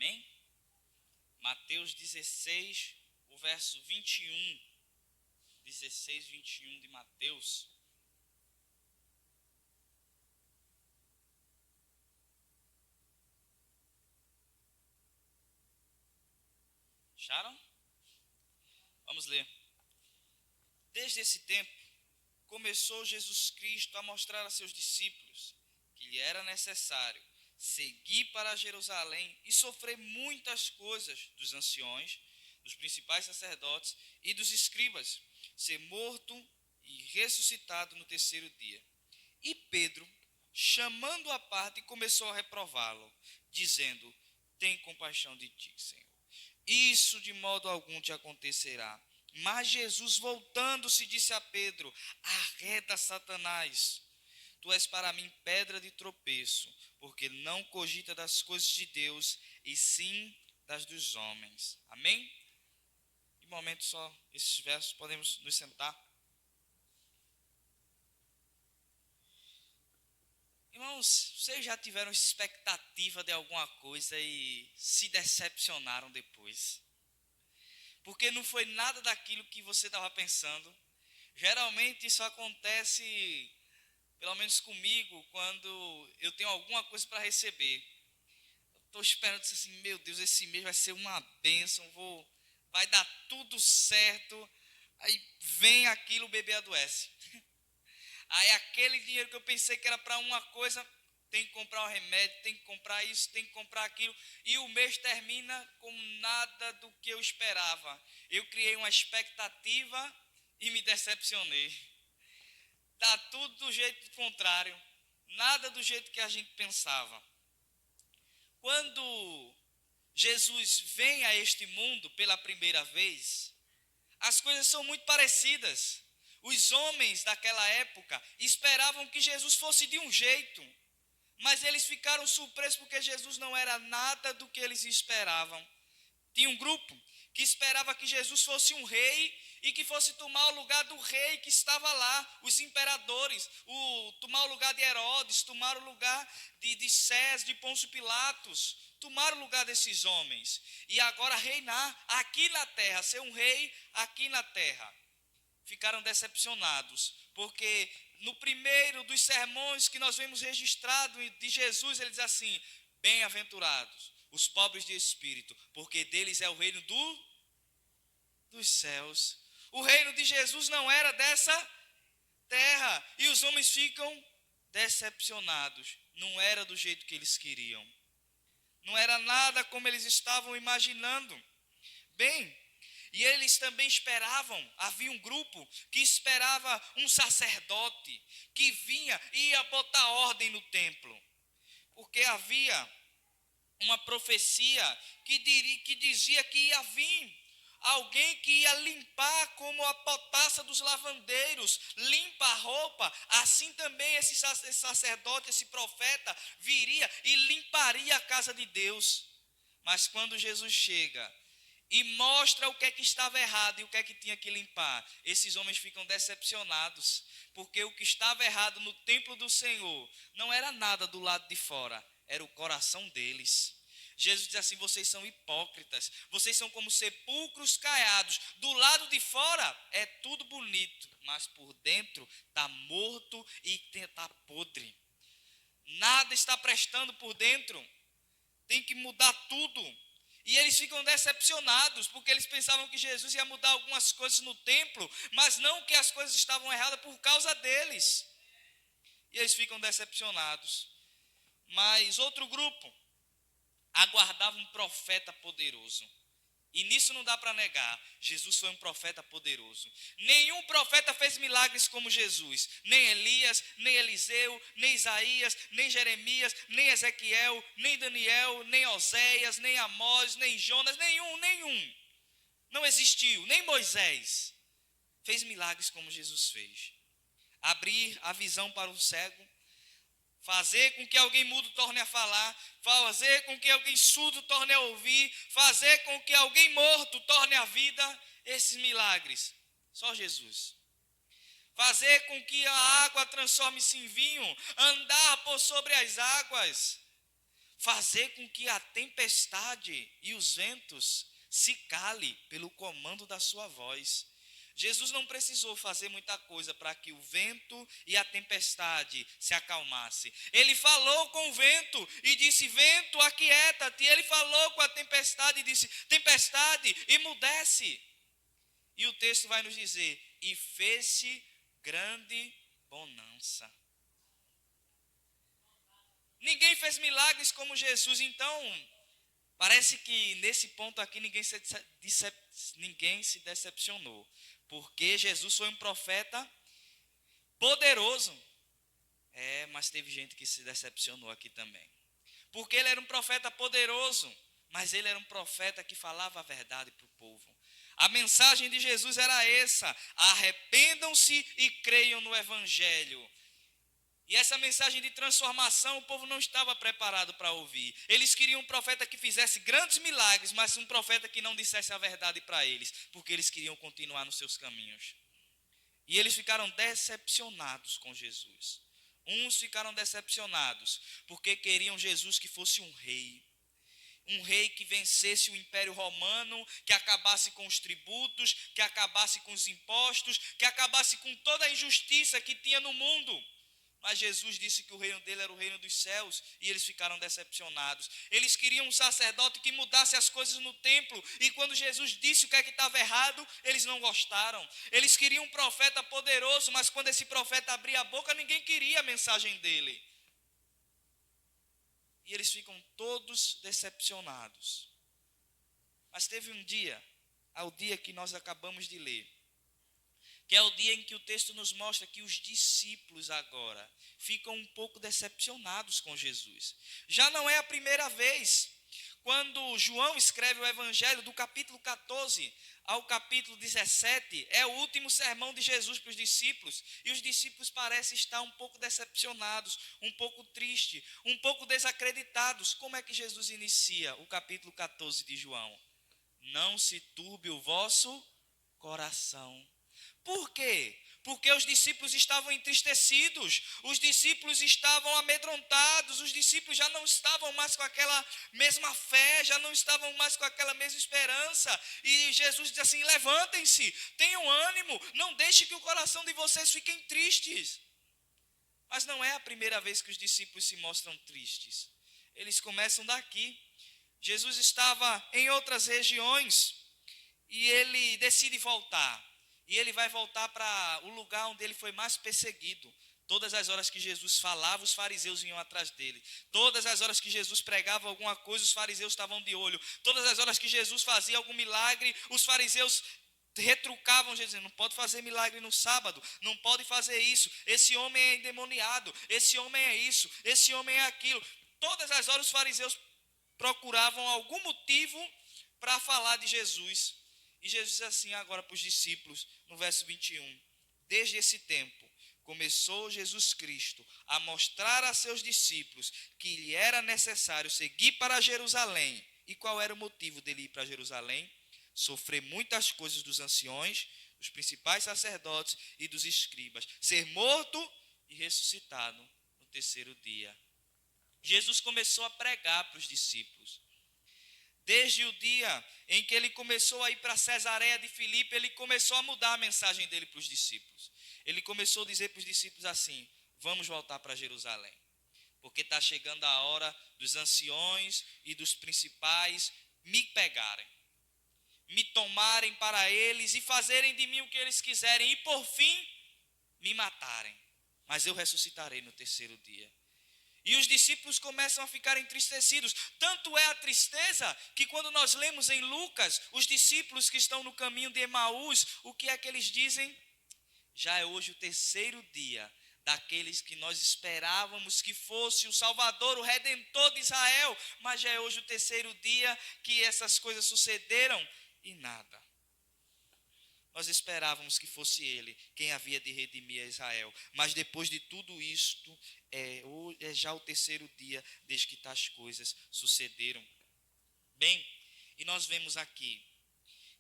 Amém? Mateus 16, o verso 21. 16, 21 de Mateus. Acharam? Vamos ler. Desde esse tempo, começou Jesus Cristo a mostrar a seus discípulos que lhe era necessário seguir para Jerusalém e sofrer muitas coisas dos anciões, dos principais sacerdotes e dos escribas, ser morto e ressuscitado no terceiro dia. E Pedro, chamando-o à parte, começou a reprová-lo, dizendo: tem compaixão de ti, Senhor. Isso de modo algum te acontecerá. Mas Jesus, voltando-se, disse a Pedro: arreda, Satanás, tu és para mim pedra de tropeço, porque não cogita das coisas de Deus, e sim das dos homens. Amém? Em momento só, esses versos, podemos nos sentar. Irmãos, vocês já tiveram expectativa de alguma coisa e se decepcionaram depois? Porque não foi nada daquilo que você estava pensando. Geralmente isso acontece, pelo menos comigo, quando eu tenho alguma coisa para receber. Estou esperando assim, meu Deus, esse mês vai ser uma bênção, vai dar tudo certo. Aí vem aquilo, o bebê adoece. Aí aquele dinheiro que eu pensei que era para uma coisa, tem que comprar um remédio, tem que comprar isso, tem que comprar aquilo. E o mês termina com nada do que eu esperava. Eu criei uma expectativa e me decepcionei. Está tudo do jeito contrário. Nada do jeito que a gente pensava. Quando Jesus vem a este mundo pela primeira vez, as coisas são muito parecidas. Os homens daquela época esperavam que Jesus fosse de um jeito, mas eles ficaram surpresos porque Jesus não era nada do que eles esperavam. Tinha um grupo que esperava que Jesus fosse um rei e que fosse tomar o lugar do rei que estava lá, os imperadores, tomar o lugar de Herodes, tomar o lugar de César, de Pôncio Pilatos, tomar o lugar desses homens e agora reinar aqui na terra, ser um rei aqui na terra. Ficaram decepcionados, porque no primeiro dos sermões que nós vemos registrado de Jesus, ele diz assim: bem-aventurados os pobres de espírito, porque deles é o reino dos céus. O reino de Jesus não era dessa terra, e os homens ficam decepcionados. Não era do jeito que eles queriam, não era nada como eles estavam imaginando. Bem, e eles também esperavam, havia um grupo que esperava um sacerdote que vinha e ia botar ordem no templo. Porque havia uma profecia que dizia que ia vir alguém que ia limpar como a potassa dos lavandeiros, limpa a roupa. Assim também esse sacerdote, esse profeta, viria e limparia a casa de Deus. Mas quando Jesus chega e mostra o que é que estava errado e o que é que tinha que limpar, esses homens ficam decepcionados, porque o que estava errado no templo do Senhor não era nada do lado de fora, era o coração deles. Jesus diz assim: vocês são hipócritas, vocês são como sepulcros caiados, do lado de fora é tudo bonito, mas por dentro está morto e está podre. Nada está prestando por dentro, tem que mudar tudo. E eles ficam decepcionados, porque eles pensavam que Jesus ia mudar algumas coisas no templo, mas não que as coisas estavam erradas por causa deles. E eles ficam decepcionados. Mas outro grupo aguardava um profeta poderoso. E nisso não dá para negar, Jesus foi um profeta poderoso. Nenhum profeta fez milagres como Jesus. Nem Elias, nem Eliseu, nem Isaías, nem Jeremias, nem Ezequiel, nem Daniel, nem Oséias, nem Amós, nem Jonas, nenhum. Não existiu, nem Moisés fez milagres como Jesus fez. Abrir a visão para o cego, fazer com que alguém mudo torne a falar, fazer com que alguém surdo torne a ouvir, fazer com que alguém morto torne a vida. Esses milagres, só Jesus. Fazer com que a água transforme-se em vinho, andar por sobre as águas, fazer com que a tempestade e os ventos se cale pelo comando da sua voz. Jesus não precisou fazer muita coisa para que o vento e a tempestade se acalmasse. Ele falou com o vento e disse: vento, aquieta-te. Ele falou com a tempestade e disse: tempestade, emudece. E o texto vai nos dizer: e fez-se grande bonança. Ninguém fez milagres como Jesus, então parece que nesse ponto aqui ninguém se decepcionou, porque Jesus foi um profeta poderoso. Mas teve gente que se decepcionou aqui também, porque ele era um profeta poderoso, mas ele era um profeta que falava a verdade para o povo. A mensagem de Jesus era essa: arrependam-se e creiam no Evangelho. E essa mensagem de transformação o povo não estava preparado para ouvir. Eles queriam um profeta que fizesse grandes milagres, mas um profeta que não dissesse a verdade para eles, porque eles queriam continuar nos seus caminhos. E eles ficaram decepcionados com Jesus. Uns ficaram decepcionados porque queriam Jesus que fosse um rei que vencesse o Império Romano, que acabasse com os tributos, que acabasse com os impostos, que acabasse com toda a injustiça que tinha no mundo. Mas Jesus disse que o reino dele era o reino dos céus, e eles ficaram decepcionados. Eles queriam um sacerdote que mudasse as coisas no templo, e quando Jesus disse o que é que estava errado, eles não gostaram. Eles queriam um profeta poderoso, mas quando esse profeta abria a boca, ninguém queria a mensagem dele. E eles ficam todos decepcionados. Mas teve um dia, ao dia que nós acabamos de ler, que é o dia em que o texto nos mostra que os discípulos agora ficam um pouco decepcionados com Jesus. Já não é a primeira vez. Quando João escreve o Evangelho, do capítulo 14 ao capítulo 17, é o último sermão de Jesus para os discípulos, e os discípulos parecem estar um pouco decepcionados, um pouco tristes, um pouco desacreditados. Como é que Jesus inicia o capítulo 14 de João? Não se turbe o vosso coração. Por quê? Porque os discípulos estavam entristecidos, os discípulos estavam amedrontados, os discípulos já não estavam mais com aquela mesma fé, já não estavam mais com aquela mesma esperança. E Jesus diz assim: levantem-se, tenham ânimo, não deixe que o coração de vocês fiquem tristes. Mas não é a primeira vez que os discípulos se mostram tristes. Eles começam daqui. Jesus estava em outras regiões e ele decide voltar. E ele vai voltar para o lugar onde ele foi mais perseguido. Todas as horas que Jesus falava, os fariseus vinham atrás dele. Todas as horas que Jesus pregava alguma coisa, os fariseus estavam de olho. Todas as horas que Jesus fazia algum milagre, os fariseus retrucavam Jesus: não pode fazer milagre no sábado, não pode fazer isso. Esse homem é endemoniado, esse homem é isso, esse homem é aquilo. Todas as horas os fariseus procuravam algum motivo para falar de Jesus. E Jesus diz assim agora para os discípulos, no verso 21. Desde esse tempo, começou Jesus Cristo a mostrar a seus discípulos que lhe era necessário seguir para Jerusalém. E qual era o motivo dele ir para Jerusalém? Sofrer muitas coisas dos anciões, dos principais sacerdotes e dos escribas. Ser morto e ressuscitado no terceiro dia. Jesus começou a pregar para os discípulos. Desde o dia em que ele começou a ir para Cesareia de Filipe, ele começou a mudar a mensagem dele para os discípulos. Ele começou a dizer para os discípulos assim: vamos voltar para Jerusalém, porque está chegando a hora dos anciões e dos principais me pegarem, me tomarem para eles e fazerem de mim o que eles quiserem, e por fim me matarem. Mas eu ressuscitarei no terceiro dia. E os discípulos começam a ficar entristecidos. Tanto é a tristeza que quando nós lemos em Lucas, os discípulos que estão no caminho de Emaús, o que é que eles dizem? Já é hoje o terceiro dia daqueles que nós esperávamos que fosse o Salvador, o Redentor de Israel. Mas já é hoje o terceiro dia que essas coisas sucederam e nada. Nós esperávamos que fosse ele quem havia de redimir a Israel. Mas depois de tudo isto, é já o terceiro dia desde que tais coisas sucederam. Bem, e nós vemos aqui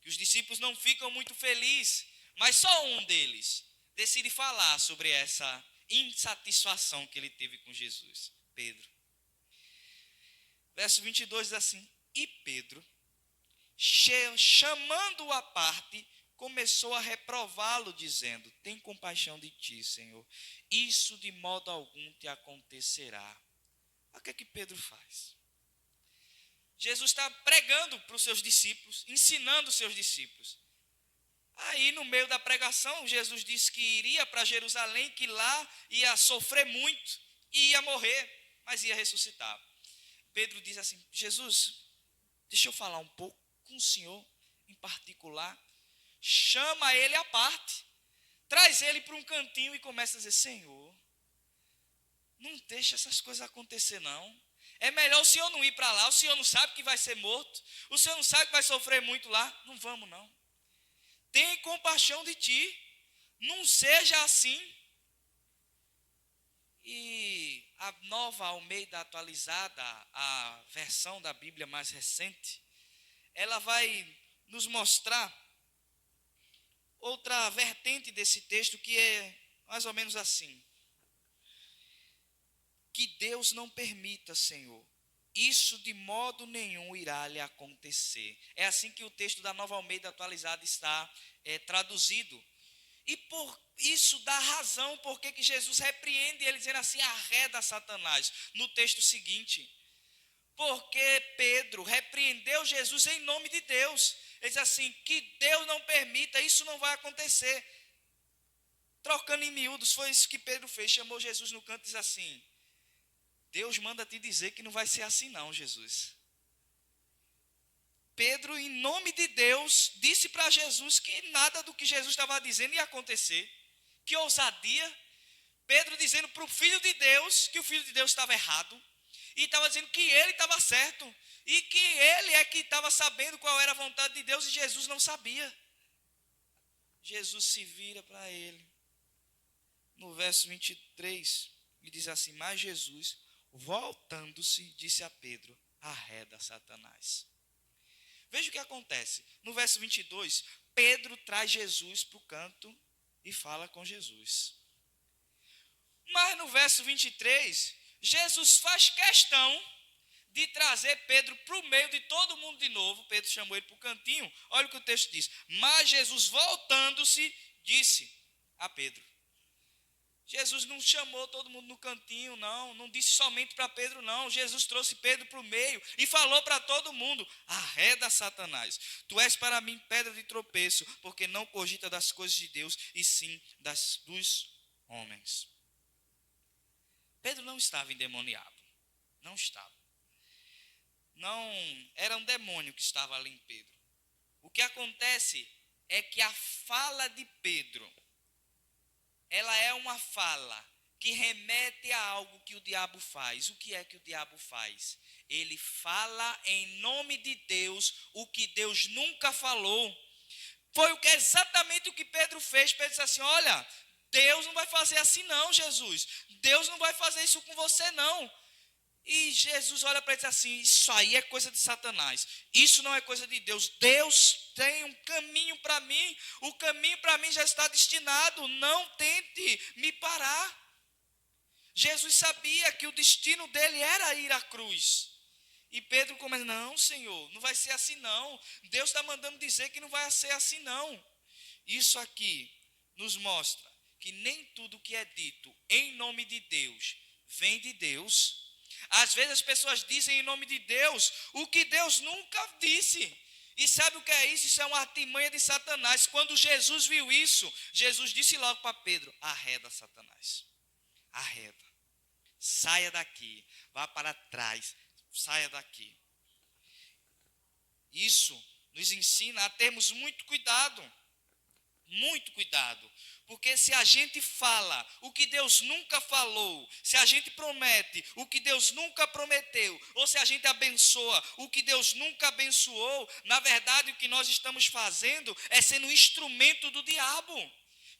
que os discípulos não ficam muito felizes, mas só um deles decide falar sobre essa insatisfação que ele teve com Jesus, Pedro. Verso 22 diz assim: e Pedro, chamando-o à parte, começou a reprová-lo, dizendo: tem compaixão de ti, Senhor, isso de modo algum te acontecerá. O que é que Pedro faz? Jesus está pregando para os seus discípulos, ensinando os seus discípulos. Aí no meio da pregação, Jesus disse que iria para Jerusalém, que lá ia sofrer muito, e ia morrer, mas ia ressuscitar. Pedro diz assim: Jesus, deixa eu falar um pouco com o Senhor em particular. Chama ele à parte, traz ele para um cantinho e começa a dizer: Senhor, não deixa essas coisas acontecer não. É melhor o Senhor não ir para lá, o Senhor não sabe que vai ser morto, o Senhor não sabe que vai sofrer muito lá, não vamos não. Tem compaixão de ti, não seja assim. E a nova Almeida atualizada, a versão da Bíblia mais recente, ela vai nos mostrar outra vertente desse texto, que é mais ou menos assim: que Deus não permita, Senhor, isso de modo nenhum irá lhe acontecer. É assim que o texto da Nova Almeida atualizada está traduzido. E por isso dá razão porque que Jesus repreende ele, dizendo assim: arreda Satanás, no texto seguinte. Porque Pedro repreendeu Jesus em nome de Deus. Ele diz assim: que Deus não permita, isso não vai acontecer. Trocando em miúdos, foi isso que Pedro fez. Chamou Jesus no canto e diz assim: Deus manda te dizer que não vai ser assim não, Jesus. Pedro, em nome de Deus, disse para Jesus que nada do que Jesus estava dizendo ia acontecer. Que ousadia. Pedro dizendo para o Filho de Deus que o Filho de Deus estava errado. E estava dizendo que ele estava certo. E que ele é que estava sabendo qual era a vontade de Deus e Jesus não sabia. Jesus se vira para ele. No verso 23, e diz assim: mas Jesus, voltando-se, disse a Pedro: arreda Satanás. Veja o que acontece. No verso 22, Pedro traz Jesus para o canto e fala com Jesus. Mas no verso 23, Jesus faz questão de trazer Pedro para o meio de todo mundo de novo. Pedro chamou ele para o cantinho. Olha o que o texto diz: mas Jesus, voltando-se, disse a Pedro. Jesus não chamou todo mundo no cantinho, não disse somente para Pedro, não. Jesus trouxe Pedro para o meio e falou para todo mundo: arreda Satanás, tu és para mim pedra de tropeço, porque não cogita das coisas de Deus, e sim dos homens. Pedro não estava endemoniado, não estava. Não era um demônio que estava ali em Pedro. O que acontece é que a fala de Pedro, ela é uma fala que remete a algo que o diabo faz. O que é que o diabo faz? Ele fala em nome de Deus o que Deus nunca falou. Foi exatamente o que Pedro fez. Pedro disse assim: olha, Deus não vai fazer assim não, Jesus. Deus não vai fazer isso com você não. E Jesus olha para ele e diz assim: isso aí é coisa de Satanás, isso não é coisa de Deus. Deus tem um caminho para mim, o caminho para mim já está destinado, não tente me parar. Jesus sabia que o destino dele era ir à cruz. E Pedro começa: não, Senhor, não vai ser assim não. Deus está mandando dizer que não vai ser assim não. Isso aqui nos mostra que nem tudo que é dito em nome de Deus vem de Deus. Às vezes as pessoas dizem em nome de Deus o que Deus nunca disse. E sabe o que é isso? Isso é uma artimanha de Satanás. Quando Jesus viu isso, Jesus disse logo para Pedro: arreda Satanás, arreda, saia daqui, vá para trás, saia daqui. Isso nos ensina a termos muito cuidado. Muito cuidado, porque se a gente fala o que Deus nunca falou, se a gente promete o que Deus nunca prometeu, ou se a gente abençoa o que Deus nunca abençoou, na verdade o que nós estamos fazendo é sendo um instrumento do diabo.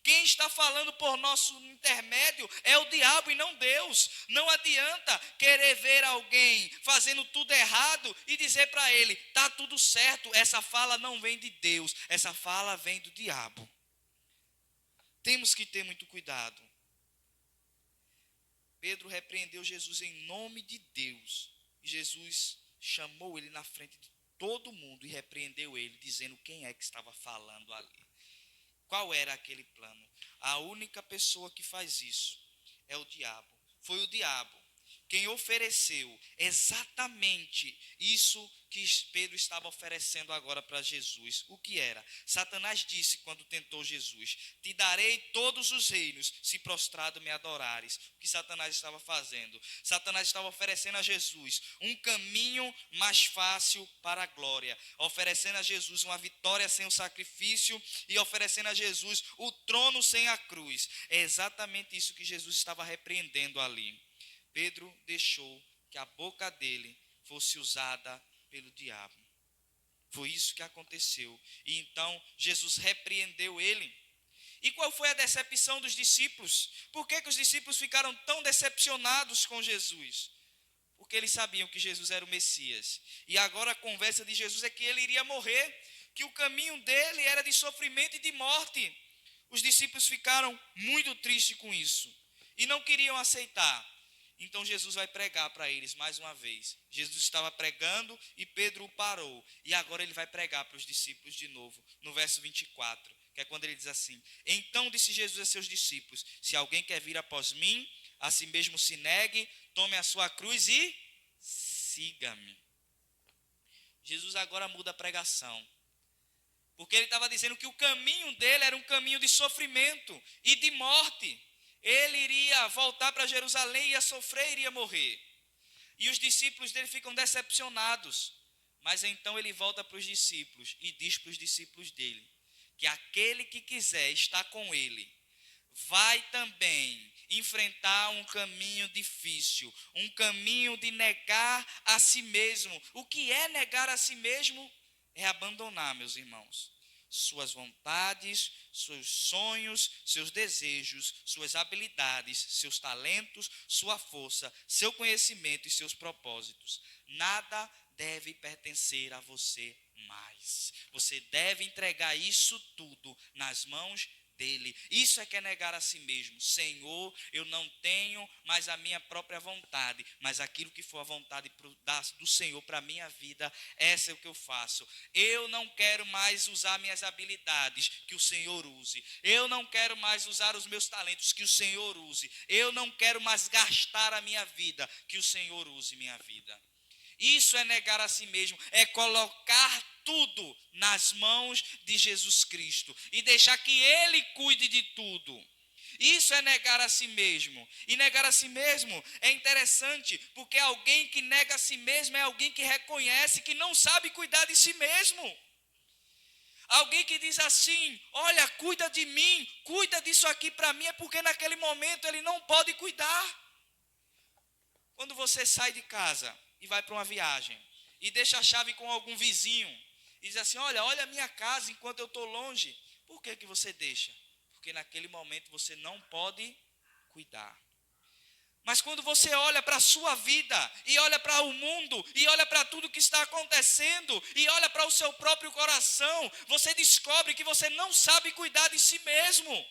Quem está falando por nosso intermédio é o diabo e não Deus. Não adianta querer ver alguém fazendo tudo errado e dizer para ele: está tudo certo. Essa fala não vem de Deus, essa fala vem do diabo. Temos que ter muito cuidado. Pedro repreendeu Jesus em nome de Deus. E Jesus chamou ele na frente de todo mundo e repreendeu ele, dizendo quem é que estava falando ali. Qual era aquele plano? A única pessoa que faz isso é o diabo. Foi o diabo quem ofereceu exatamente isso que Pedro estava oferecendo agora para Jesus. O que era? Satanás disse quando tentou Jesus: te darei todos os reinos se prostrado me adorares. O que Satanás estava fazendo? Satanás estava oferecendo a Jesus um caminho mais fácil para a glória, oferecendo a Jesus uma vitória sem o sacrifício e oferecendo a Jesus o trono sem a cruz. É exatamente isso que Jesus estava repreendendo ali. Pedro deixou que a boca dele fosse usada pelo diabo. Foi isso que aconteceu. E então Jesus repreendeu ele. E qual foi a decepção dos discípulos? Por que os discípulos ficaram tão decepcionados com Jesus? Porque eles sabiam que Jesus era o Messias. E agora a conversa de Jesus é que ele iria morrer, que o caminho dele era de sofrimento e de morte. Os discípulos ficaram muito tristes com isso e não queriam aceitar. Então Jesus vai pregar para eles mais uma vez. Jesus estava pregando e Pedro o parou. E agora ele vai pregar para os discípulos de novo, no verso 24, que é quando ele diz assim: então disse Jesus a seus discípulos: se alguém quer vir após mim, a si mesmo se negue, tome a sua cruz e siga-me. Jesus agora muda a pregação, porque ele estava dizendo que o caminho dele era um caminho de sofrimento e de morte. Ele iria voltar para Jerusalém, ia sofrer, iria morrer. E os discípulos dele ficam decepcionados. Mas então ele volta para os discípulos e diz para os discípulos dele que aquele que quiser estar com ele vai também enfrentar um caminho difícil, um caminho de negar a si mesmo. O que é negar a si mesmo? É abandonar, meus irmãos, suas vontades, seus sonhos, seus desejos, suas habilidades, seus talentos, sua força, seu conhecimento e seus propósitos. Nada deve pertencer a você mais. Você deve entregar isso tudo nas mãos dele. Isso é que é negar a si mesmo. Senhor, eu não tenho mais a minha própria vontade, mas aquilo que for a vontade do Senhor para a minha vida, essa é o que eu faço. Eu não quero mais usar minhas habilidades, que o Senhor use. Eu não quero mais usar os meus talentos, que o Senhor use. Eu não quero mais gastar a minha vida, que o Senhor use minha vida. Isso é negar a si mesmo, é colocar tudo nas mãos de Jesus Cristo e deixar que Ele cuide de tudo. Isso é negar a si mesmo. E negar a si mesmo é interessante, porque alguém que nega a si mesmo é alguém que reconhece que não sabe cuidar de si mesmo. Alguém que diz assim: olha, cuida de mim, cuida disso aqui para mim, é porque naquele momento ele não pode cuidar. Quando você sai de casa e vai para uma viagem e deixa a chave com algum vizinho e diz assim: olha a minha casa enquanto eu estou longe. Por que você deixa? Porque naquele momento você não pode cuidar. Mas quando você olha para a sua vida e olha para o mundo e olha para tudo que está acontecendo e olha para o seu próprio coração, você descobre que você não sabe cuidar de si mesmo.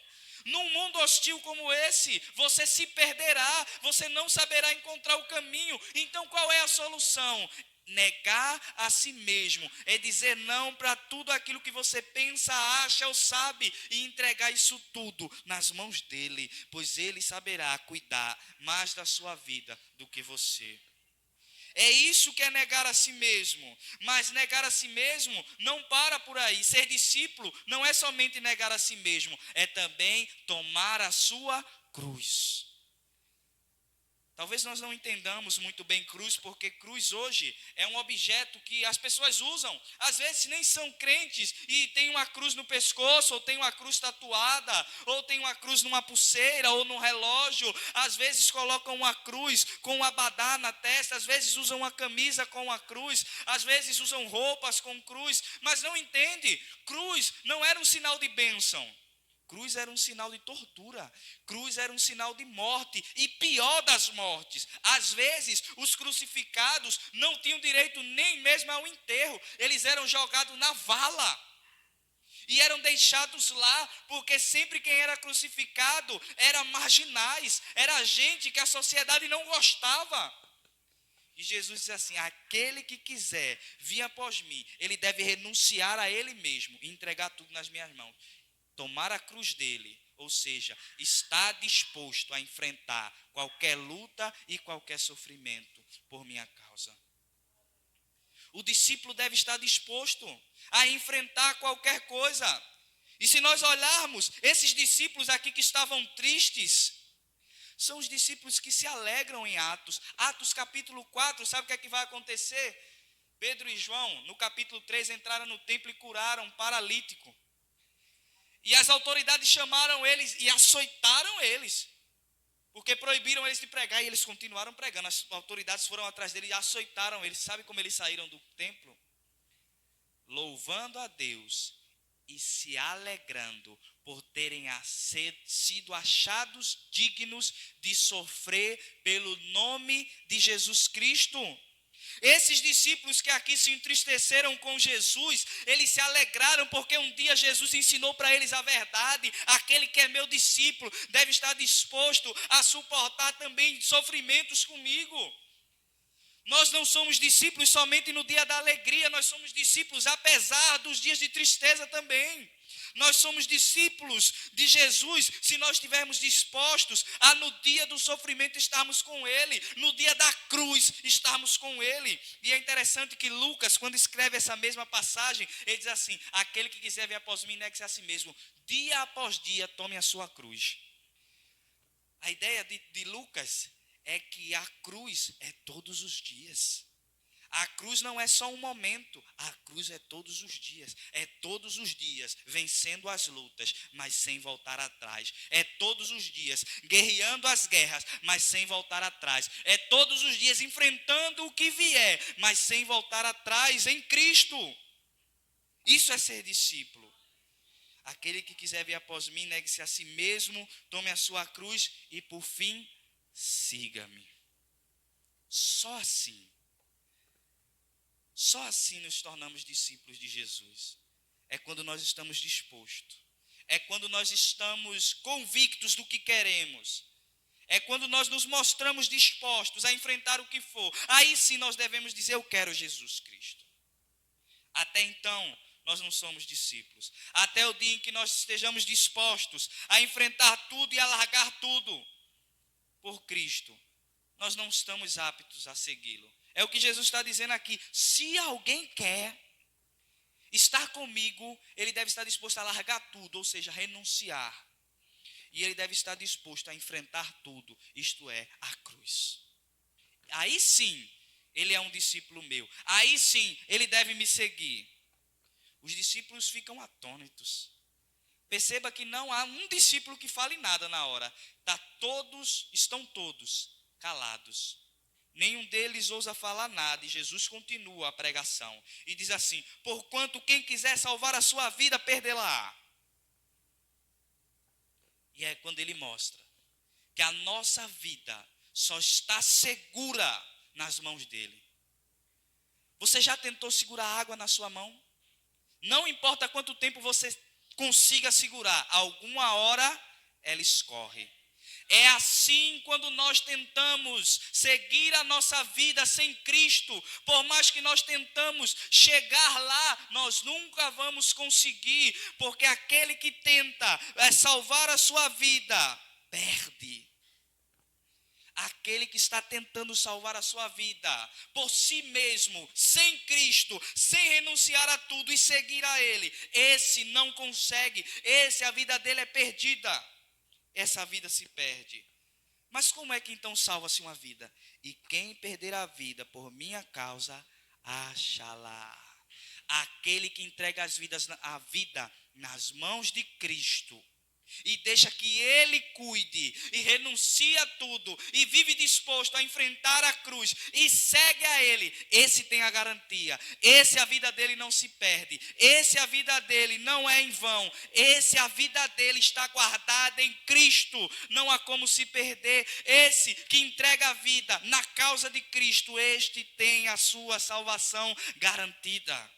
Num mundo hostil como esse, você se perderá, você não saberá encontrar o caminho. Então qual é a solução? Negar a si mesmo, é dizer não para tudo aquilo que você pensa, acha ou sabe e entregar isso tudo nas mãos dele, pois ele saberá cuidar mais da sua vida do que você. É isso que é negar a si mesmo. Mas negar a si mesmo não para por aí. Ser discípulo não é somente negar a si mesmo, é também tomar a sua cruz. Talvez nós não entendamos muito bem cruz, porque cruz hoje é um objeto que as pessoas usam. Às vezes nem são crentes e tem uma cruz no pescoço, ou tem uma cruz tatuada, ou tem uma cruz numa pulseira ou num relógio. Às vezes colocam uma cruz com um abadá na testa, às vezes usam uma camisa com uma cruz, às vezes usam roupas com cruz, mas não entende. Cruz não era um sinal de bênção. Cruz era um sinal de tortura, cruz era um sinal de morte, e pior das mortes. Às vezes, os crucificados não tinham direito nem mesmo ao enterro, eles eram jogados na vala. E eram deixados lá, porque sempre quem era crucificado era marginais, era gente que a sociedade não gostava. E Jesus diz assim: aquele que quiser vir após mim, ele deve renunciar a ele mesmo e entregar tudo nas minhas mãos. Tomar a cruz dele, ou seja, está disposto a enfrentar qualquer luta e qualquer sofrimento por minha causa. O discípulo deve estar disposto a enfrentar qualquer coisa. E se nós olharmos, esses discípulos aqui que estavam tristes, são os discípulos que se alegram em Atos. Atos capítulo 4, sabe o que é que vai acontecer? Pedro e João, no capítulo 3, entraram no templo e curaram um paralítico. E as autoridades chamaram eles e açoitaram eles, porque proibiram eles de pregar, e eles continuaram pregando. As autoridades foram atrás deles e açoitaram eles. Sabe como eles saíram do templo? Louvando a Deus e se alegrando por terem sido achados dignos de sofrer pelo nome de Jesus Cristo. Esses discípulos que aqui se entristeceram com Jesus, eles se alegraram porque um dia Jesus ensinou para eles a verdade. Aquele que é meu discípulo deve estar disposto a suportar também sofrimentos comigo. Nós não somos discípulos somente no dia da alegria, nós somos discípulos apesar dos dias de tristeza também. Nós somos discípulos de Jesus se nós estivermos dispostos a no dia do sofrimento estarmos com Ele, no dia da cruz estarmos com Ele. E é interessante que Lucas, quando escreve essa mesma passagem, ele diz assim: aquele que quiser vir após mim, negue-se a si mesmo, dia após dia tome a sua cruz. A ideia de Lucas é que a cruz é todos os dias. A cruz não é só um momento, a cruz é todos os dias. É todos os dias vencendo as lutas, mas sem voltar atrás. É todos os dias guerreando as guerras, mas sem voltar atrás. É todos os dias enfrentando o que vier, mas sem voltar atrás em Cristo. Isso é ser discípulo. Aquele que quiser vir após mim, negue-se a si mesmo, tome a sua cruz e por fim, siga-me. Só assim nos tornamos discípulos de Jesus. É quando nós estamos dispostos. É quando nós estamos convictos do que queremos. É quando nós nos mostramos dispostos a enfrentar o que for. Aí sim nós devemos dizer: eu quero Jesus Cristo. Até então, nós não somos discípulos. Até o dia em que nós estejamos dispostos a enfrentar tudo e a largar tudo por Cristo, nós não estamos aptos a segui-lo. É o que Jesus está dizendo aqui. Se alguém quer estar comigo, ele deve estar disposto a largar tudo, ou seja, renunciar. E ele deve estar disposto a enfrentar tudo, isto é, a cruz. Aí sim, ele é um discípulo meu. Aí sim, ele deve me seguir. Os discípulos ficam atônitos. Perceba que não há um discípulo que fale nada na hora. Estão todos calados. Nenhum deles ousa falar nada, e Jesus continua a pregação e diz assim: porquanto quem quiser salvar a sua vida, perdê-la-á. E é quando ele mostra que a nossa vida só está segura nas mãos dele. Você já tentou segurar água na sua mão? Não importa quanto tempo você consiga segurar, alguma hora ela escorre. É assim quando nós tentamos seguir a nossa vida sem Cristo. Por mais que nós tentamos chegar lá, nós nunca vamos conseguir. Porque aquele que tenta salvar a sua vida, perde. Aquele que está tentando salvar a sua vida por si mesmo, sem Cristo, sem renunciar a tudo e seguir a Ele, esse não consegue. A vida dele é perdida. Essa vida se perde. Mas como é que então salva-se uma vida? E quem perder a vida por minha causa, achará. Aquele que entrega a vida nas mãos de Cristo e deixa que Ele cuide e renuncia a tudo e vive disposto a enfrentar a cruz e segue a Ele, esse tem a garantia. A vida dele não se perde. A vida dele não é em vão. A vida dele está guardada em Cristo. Não há como se perder. Esse que entrega a vida na causa de Cristo, este tem a sua salvação garantida.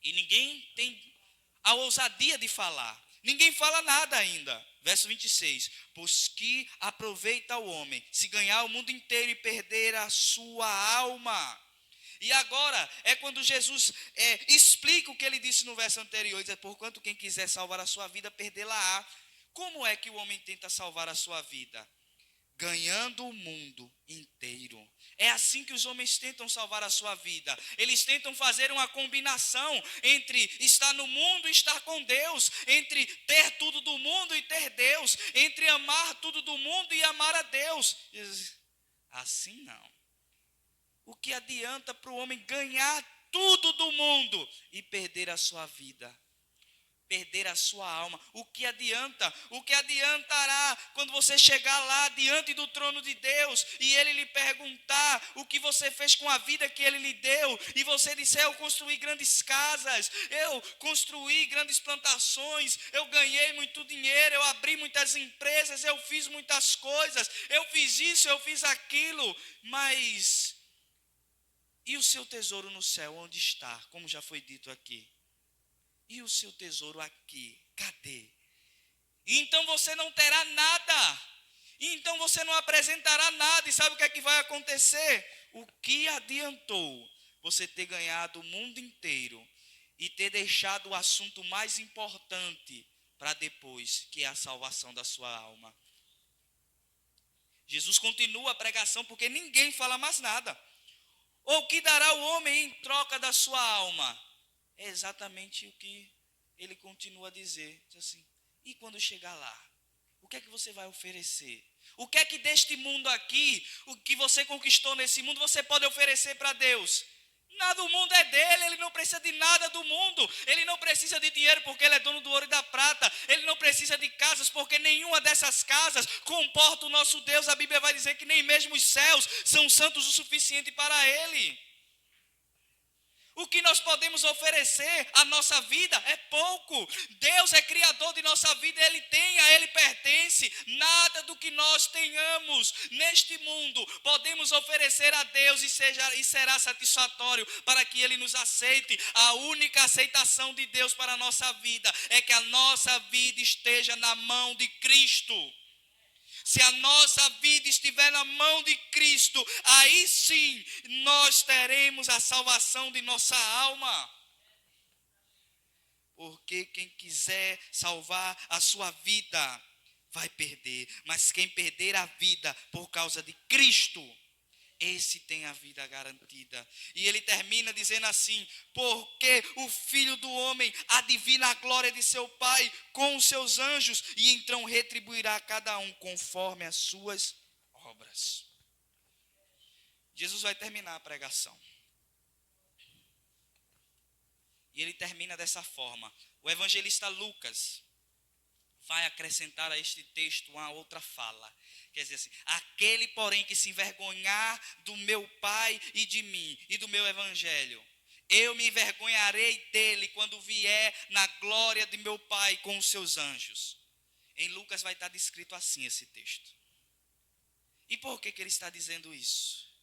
E ninguém tem a ousadia de falar, Ninguém fala nada ainda. Verso 26. Pois que aproveita o homem se ganhar o mundo inteiro e perder a sua alma. E agora é quando Jesus explica o que ele disse no verso anterior. Ele diz, porquanto quem quiser salvar a sua vida, perdê-la-á. Como é que o homem tenta salvar a sua vida? Ganhando o mundo inteiro. É assim que os homens tentam salvar a sua vida. Eles tentam fazer uma combinação entre estar no mundo e estar com Deus, entre ter tudo do mundo e ter Deus, entre amar tudo do mundo e amar a Deus. Assim não. O que adianta para o homem ganhar tudo do mundo e perder a sua vida? Perder a sua alma. O que adianta? O que adiantará quando você chegar lá diante do trono de Deus e ele lhe perguntar o que você fez com a vida que ele lhe deu e você disser, eu construí grandes casas, eu construí grandes plantações, eu ganhei muito dinheiro, eu abri muitas empresas, eu fiz muitas coisas, eu fiz isso, eu fiz aquilo, mas e o seu tesouro no céu, onde está? Como já foi dito aqui. E o seu tesouro aqui, cadê? E então você não terá nada. E então você não apresentará nada. E sabe o que é que vai acontecer? O que adiantou você ter ganhado o mundo inteiro e ter deixado o assunto mais importante para depois, que é a salvação da sua alma? Jesus continua a pregação porque ninguém fala mais nada. Ou o que dará o homem em troca da sua alma? É exatamente o que ele continua a dizer. Diz assim, e quando chegar lá, o que é que você vai oferecer? O que é que deste mundo aqui, o que você conquistou nesse mundo, você pode oferecer para Deus? Nada do mundo é dele, ele não precisa de nada do mundo. Ele não precisa de dinheiro porque ele é dono do ouro e da prata. Ele não precisa de casas porque nenhuma dessas casas comporta o nosso Deus. A Bíblia vai dizer que nem mesmo os céus são santos o suficiente para ele. O que nós podemos oferecer à nossa vida é pouco. Deus é criador de nossa vida, Ele tem, a Ele pertence. Nada do que nós tenhamos neste mundo podemos oferecer a Deus e será satisfatório para que Ele nos aceite. A única aceitação de Deus para a nossa vida é que a nossa vida esteja na mão de Cristo. Se a nossa vida estiver na mão de Cristo, aí sim nós teremos a salvação de nossa alma. Porque quem quiser salvar a sua vida vai perder. Mas quem perder a vida por causa de Cristo, esse tem a vida garantida. E ele termina dizendo assim, porque o Filho do Homem adivina a glória de seu Pai com os seus anjos, e então retribuirá a cada um conforme as suas obras. Jesus vai terminar a pregação. E ele termina dessa forma. O evangelista Lucas vai acrescentar a este texto uma outra fala. Quer dizer assim, aquele porém que se envergonhar do meu Pai e de mim e do meu evangelho, eu me envergonharei dele quando vier na glória de meu Pai com os seus anjos. Em Lucas vai estar descrito assim esse texto. E por que ele está dizendo isso?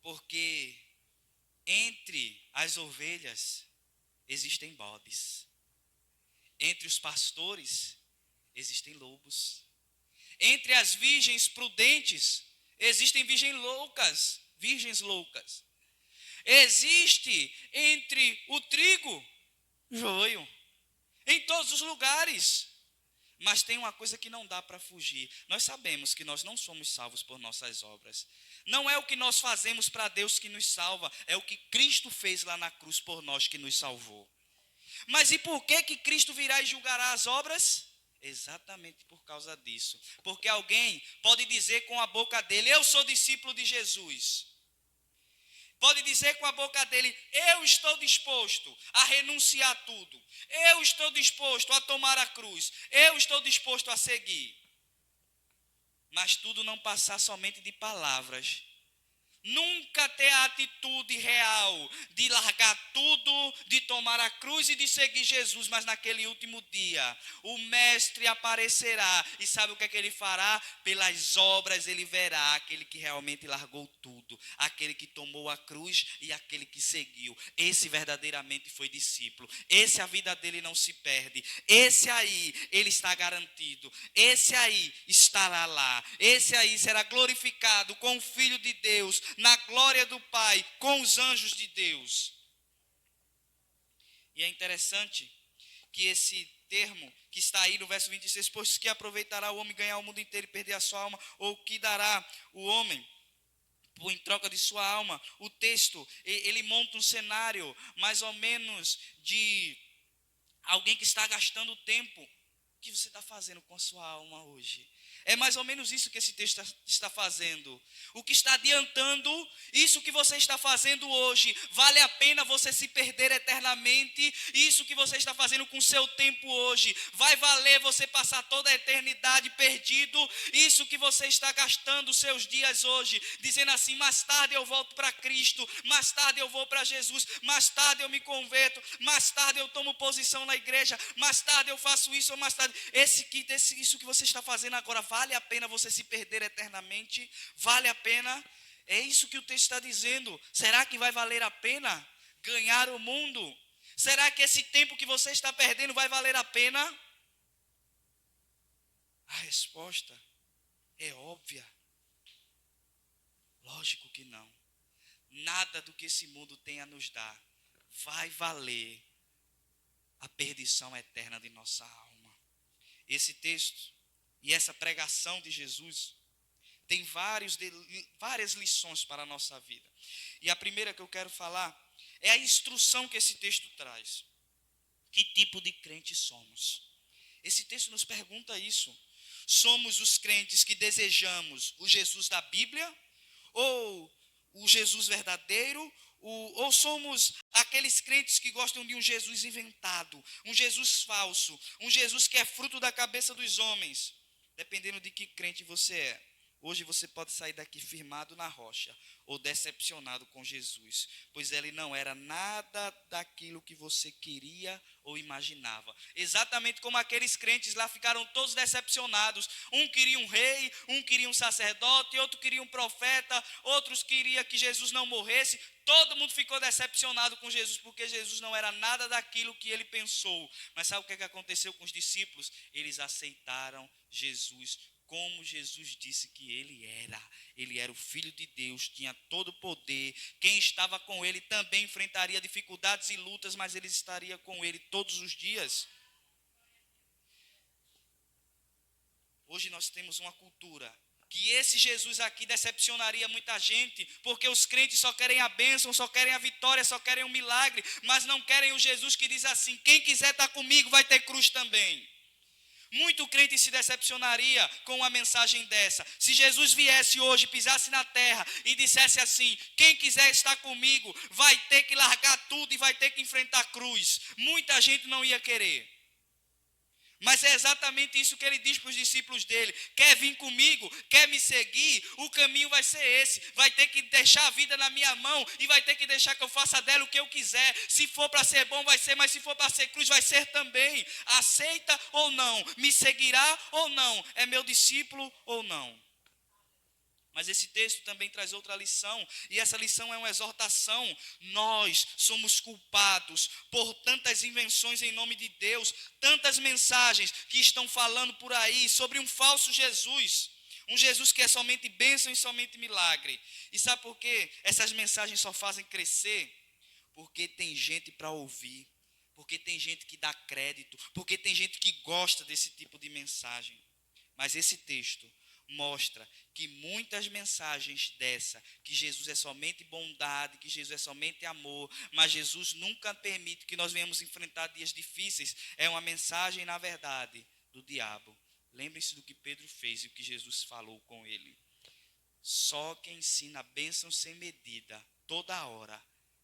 Porque entre as ovelhas existem bodes. Entre os pastores existem lobos. Entre as virgens prudentes existem virgens loucas. Existe entre o trigo, joio, em todos os lugares. Mas tem uma coisa que não dá para fugir. Nós sabemos que nós não somos salvos por nossas obras. Não é o que nós fazemos para Deus que nos salva, é o que Cristo fez lá na cruz por nós que nos salvou. Mas e por que Cristo virá e julgará as obras? Exatamente por causa disso. Porque alguém pode dizer com a boca dele, eu sou discípulo de Jesus. Pode dizer com a boca dele, eu estou disposto a renunciar tudo. Eu estou disposto a tomar a cruz. Eu estou disposto a seguir. Mas tudo não passar somente de palavras. nunca ter a atitude real de largar tudo, de tomar a cruz e de seguir Jesus, mas naquele último dia, o mestre aparecerá e sabe o que é que ele fará? Pelas obras ele verá aquele que realmente largou tudo, aquele que tomou a cruz e aquele que seguiu. Esse verdadeiramente foi discípulo, esse a vida dele não se perde, esse aí ele está garantido, esse aí estará lá, esse aí será glorificado com o Filho de Deus, na glória do Pai, com os anjos de Deus. E é interessante que esse termo que está aí no verso 26, pois que aproveitará o homem ganhar o mundo inteiro e perder a sua alma, ou que dará o homem em troca de sua alma. O texto, ele monta um cenário mais ou menos de alguém que está gastando tempo. O que você está fazendo com a sua alma hoje? É mais ou menos isso que esse texto está fazendo. O que está adiantando, isso que você está fazendo hoje, vale a pena você se perder eternamente? Isso que você está fazendo com o seu tempo hoje, vai valer você passar toda a eternidade perdido? Isso que você está gastando os seus dias hoje, dizendo assim, mais tarde eu volto para Cristo, mais tarde eu vou para Jesus, mais tarde eu me converto, mais tarde eu tomo posição na igreja, mais tarde eu faço isso ou mais tarde. Isso que você está fazendo agora, vale a pena você se perder eternamente? Vale a pena? É isso que o texto está dizendo. Será que vai valer a pena ganhar o mundo? Será que esse tempo que você está perdendo vai valer a pena? A resposta é óbvia. Lógico que não. Nada do que esse mundo tem a nos dar vai valer a perdição eterna de nossa alma. Esse texto e essa pregação de Jesus tem várias lições para a nossa vida. E a primeira que eu quero falar é a instrução que esse texto traz. Que tipo de crente somos? Esse texto nos pergunta isso. Somos os crentes que desejamos o Jesus da Bíblia? Ou o Jesus verdadeiro? Ou somos aqueles crentes que gostam de um Jesus inventado, um Jesus falso, um Jesus que é fruto da cabeça dos homens? Dependendo de que crente você é. Hoje você pode sair daqui firmado na rocha ou decepcionado com Jesus, pois ele não era nada daquilo que você queria ou imaginava. Exatamente como aqueles crentes lá ficaram todos decepcionados. Um queria um rei, um queria um sacerdote, outro queria um profeta, outros queriam que Jesus não morresse. Todo mundo ficou decepcionado com Jesus, porque Jesus não era nada daquilo que ele pensou. Mas sabe o que é que aconteceu com os discípulos? Eles aceitaram Jesus como Jesus disse que ele era. Ele era o Filho de Deus, tinha todo o poder. Quem estava com ele também enfrentaria dificuldades e lutas, mas ele estaria com ele todos os dias. Hoje nós temos uma cultura que esse Jesus aqui decepcionaria muita gente, porque os crentes só querem a bênção, só querem a vitória, só querem um milagre, mas não querem o Jesus que diz assim, quem quiser estar comigo vai ter cruz também. Muito crente se decepcionaria com uma mensagem dessa. Se Jesus viesse hoje, pisasse na terra e dissesse assim, quem quiser estar comigo vai ter que largar tudo e vai ter que enfrentar a cruz. Muita gente não ia querer. Mas é exatamente isso que ele diz para os discípulos dele. Quer vir comigo? Quer me seguir? O caminho vai ser esse. Vai ter que deixar a vida na minha mão e vai ter que deixar que eu faça dela o que eu quiser. Se for para ser bom, vai ser, mas se for para ser cruz, vai ser também. Aceita ou não? Me seguirá ou não? É meu discípulo ou não? Mas esse texto também traz outra lição, e essa lição é uma exortação. Nós somos culpados por tantas invenções em nome de Deus, tantas mensagens que estão falando por aí sobre um falso Jesus, um Jesus que é somente bênção e somente milagre. E sabe por quê? Essas mensagens só fazem crescer porque tem gente para ouvir, porque tem gente que dá crédito, porque tem gente que gosta desse tipo de mensagem. Mas esse texto mostra que muitas mensagens dessa, que Jesus é somente bondade, que Jesus é somente amor, mas Jesus nunca permite que nós venhamos enfrentar dias difíceis, é uma mensagem, na verdade, do diabo. Lembre-se do que Pedro fez e o que Jesus falou com ele. Só quem ensina a bênção sem medida, toda hora,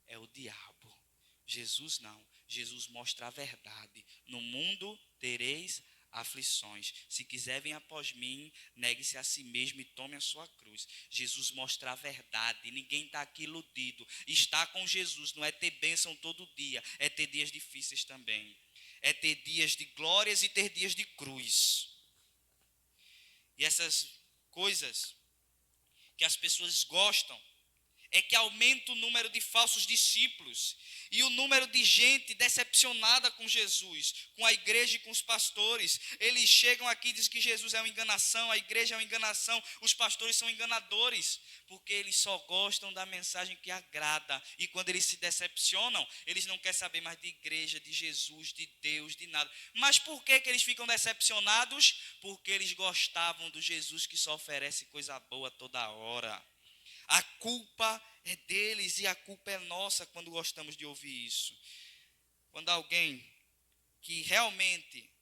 é o diabo. Jesus não. Jesus mostra a verdade. No mundo tereis aflições. Se quiser, venha após mim, negue-se a si mesmo e tome a sua cruz. Jesus mostra a verdade. Ninguém está aqui iludido. Estar com Jesus não é ter bênção todo dia, é ter dias difíceis também. É ter dias de glórias e ter dias de cruz. E essas coisas que as pessoas gostam é que aumenta o número de falsos discípulos e o número de gente decepcionada com Jesus, com a igreja e com os pastores. Eles chegam aqui e dizem que Jesus é uma enganação, a igreja é uma enganação, os pastores são enganadores, porque eles só gostam da mensagem que agrada. E quando eles se decepcionam, eles não querem saber mais de igreja, de Jesus, de Deus, de nada. Mas por que eles ficam decepcionados? Porque eles gostavam do Jesus que só oferece coisa boa toda hora. A culpa é deles e a culpa é nossa quando gostamos de ouvir isso. Quando alguém que realmente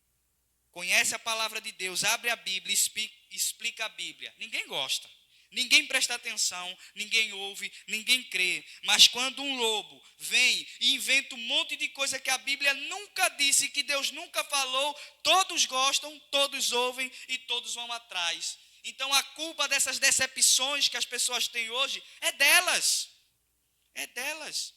conhece a palavra de Deus, abre a Bíblia e explica a Bíblia, ninguém gosta, ninguém presta atenção, ninguém ouve, ninguém crê. Mas quando um lobo vem e inventa um monte de coisa que a Bíblia nunca disse, que Deus nunca falou, todos gostam, todos ouvem e todos vão atrás. Então a culpa dessas decepções que as pessoas têm hoje é delas. É delas.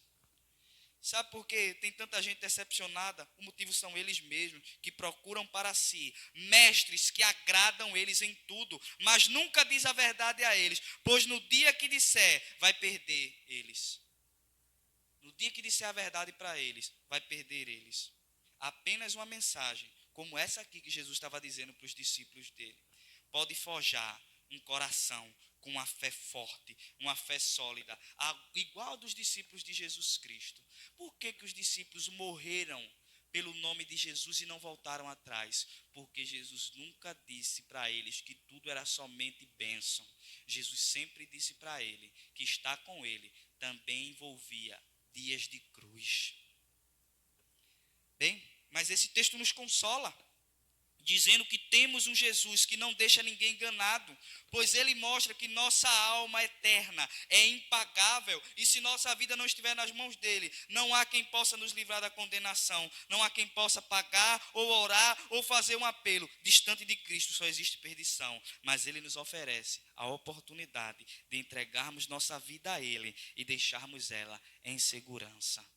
Sabe por que tem tanta gente decepcionada? O motivo são eles mesmos, que procuram para si mestres que agradam eles em tudo, mas nunca diz a verdade a eles, pois no dia que disser, vai perder eles. No dia que disser a verdade para eles, vai perder eles. Apenas uma mensagem, como essa aqui que Jesus estava dizendo para os discípulos dele, pode forjar um coração com uma fé forte, uma fé sólida, igual dos discípulos de Jesus Cristo. Por que os discípulos morreram pelo nome de Jesus e não voltaram atrás? Porque Jesus nunca disse para eles que tudo era somente bênção. Jesus sempre disse para ele que estar com ele também envolvia dias de cruz. Bem, mas esse texto nos consola, dizendo que temos um Jesus que não deixa ninguém enganado, pois ele mostra que nossa alma eterna é impagável, e se nossa vida não estiver nas mãos dele, não há quem possa nos livrar da condenação, não há quem possa pagar, ou orar, ou fazer um apelo. Distante de Cristo só existe perdição, mas ele nos oferece a oportunidade de entregarmos nossa vida a ele e deixarmos ela em segurança.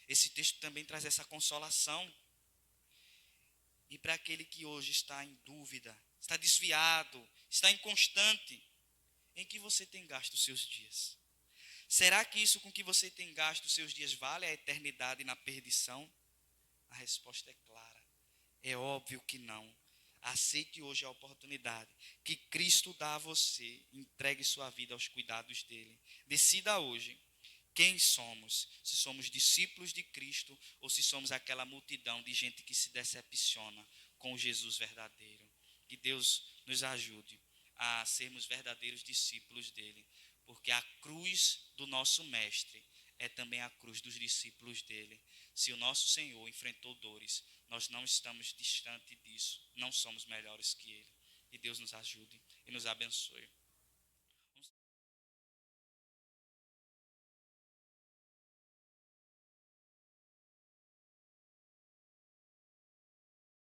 Esse texto também traz essa consolação. E para aquele que hoje está em dúvida, está desviado, está inconstante, em que você tem gasto os seus dias? Será que isso com que você tem gasto os seus dias vale a eternidade na perdição? A resposta é clara. É óbvio que não. Aceite hoje a oportunidade que Cristo dá a você. Entregue sua vida aos cuidados dele. Decida hoje quem somos, se somos discípulos de Cristo ou se somos aquela multidão de gente que se decepciona com o Jesus verdadeiro. Que Deus nos ajude a sermos verdadeiros discípulos dele, porque a cruz do nosso mestre é também a cruz dos discípulos dele. Se o nosso Senhor enfrentou dores, nós não estamos distante disso, não somos melhores que ele. Que Deus nos ajude e nos abençoe.